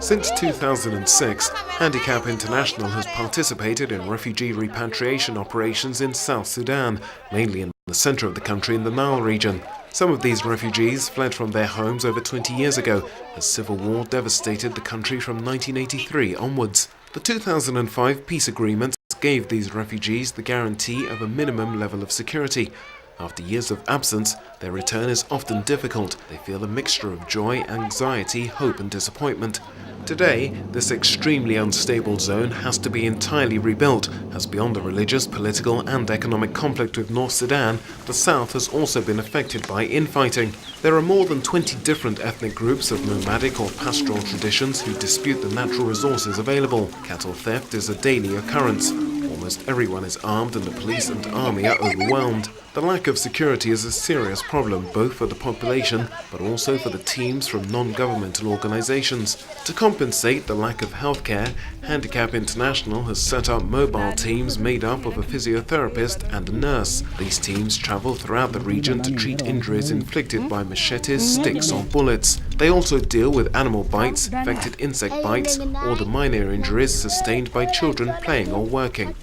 Since 2006, Handicap International has participated in refugee repatriation operations in South Sudan, mainly in the center of the country in the Nile region. Some of these refugees fled from their homes over 20 years ago, as civil war devastated the country from 1983 onwards. The 2005 peace agreement gave these refugees the guarantee of a minimum level of security. After years of absence, their return is often difficult. They feel a mixture of joy, anxiety, hope and disappointment. Today, this extremely unstable zone has to be entirely rebuilt, as beyond the religious, political and economic conflict with North Sudan, the south has also been affected by infighting. There are more than 20 different ethnic groups of nomadic or pastoral traditions who dispute the natural resources available. Cattle theft is a daily occurrence. Almost everyone is armed and the police and army are overwhelmed. The lack of security is a serious problem both for the population but also for the teams from non-governmental organizations. To compensate the lack of healthcare, Handicap International has set up mobile teams made up of a physiotherapist and a nurse. These teams travel throughout the region to treat injuries inflicted by machetes, sticks or bullets. They also deal with animal bites, infected insect bites or the minor injuries sustained by children playing or working.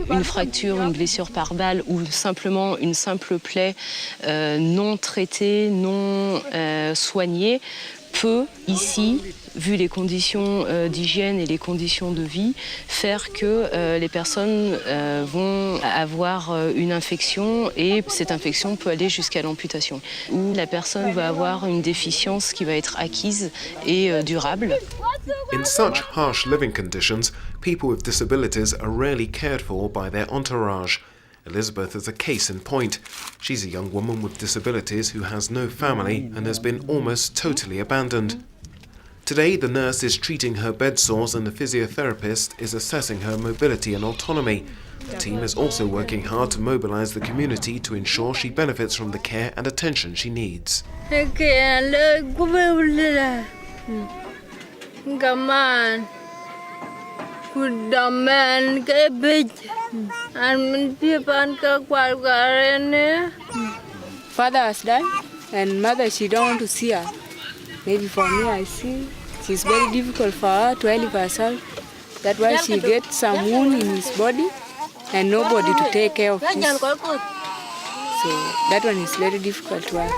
Une fracture, une blessure par balle ou simplement une simple plaie non traitée, non soignée peut ici, vu les conditions d'hygiène et les conditions de vie, faire que les personnes vont avoir une infection et cette infection peut aller jusqu'à l'amputation. Ou la personne va avoir une déficience qui va être acquise et durable. In such harsh living conditions, people with disabilities are rarely cared for by their entourage. Elizabeth is a case in point. She's a young woman with disabilities who has no family and has been almost totally abandoned. Today, the nurse is treating her bed sores and the physiotherapist is assessing her mobility and autonomy. The team is also working hard to mobilize the community to ensure she benefits from the care and attention she needs. Gaman, kudaman ke bej, and pipan ka kwargarene. Father has died, and mother, she don't want to see her. Maybe for me, I see it's very difficult for her to help herself. That's why she gets some wound in his body, and nobody to take care of this. So that one is very difficult to her.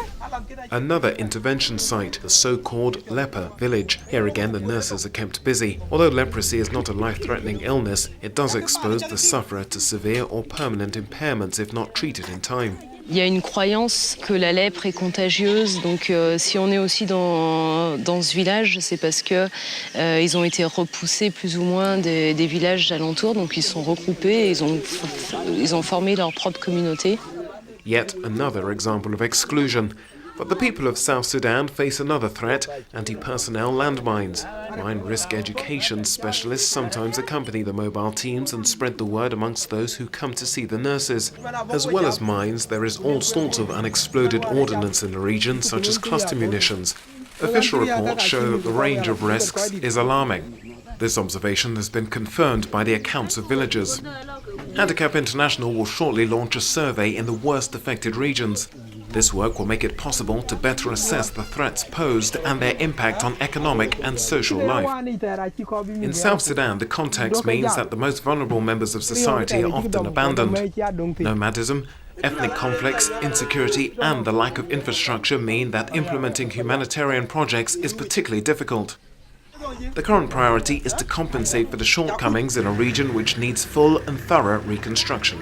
Another intervention site, the so-called leper village. Here again, the nurses are kept busy. Although leprosy is not a life-threatening illness, it does expose the sufferer to severe or permanent impairments if not treated in time. Il y a une croyance que la lèpre est contagieuse, donc si on est aussi dans ce village, c'est parce que ils ont été repoussés plus ou moins des villages alentours, donc ils sont regroupés et ils ont formé leur propre communauté. Yet another example of exclusion. But the people of South Sudan face another threat, anti-personnel landmines. Mine risk education specialists sometimes accompany the mobile teams and spread the word amongst those who come to see the nurses. As well as mines, there is all sorts of unexploded ordnance in the region, such as cluster munitions. Official reports show that the range of risks is alarming. This observation has been confirmed by the accounts of villagers. Handicap International will shortly launch a survey in the worst affected regions. This work will make it possible to better assess the threats posed and their impact on economic and social life. In South Sudan, the context means that the most vulnerable members of society are often abandoned. Nomadism, ethnic conflicts, insecurity and the lack of infrastructure mean that implementing humanitarian projects is particularly difficult. The current priority is to compensate for the shortcomings in a region which needs full and thorough reconstruction.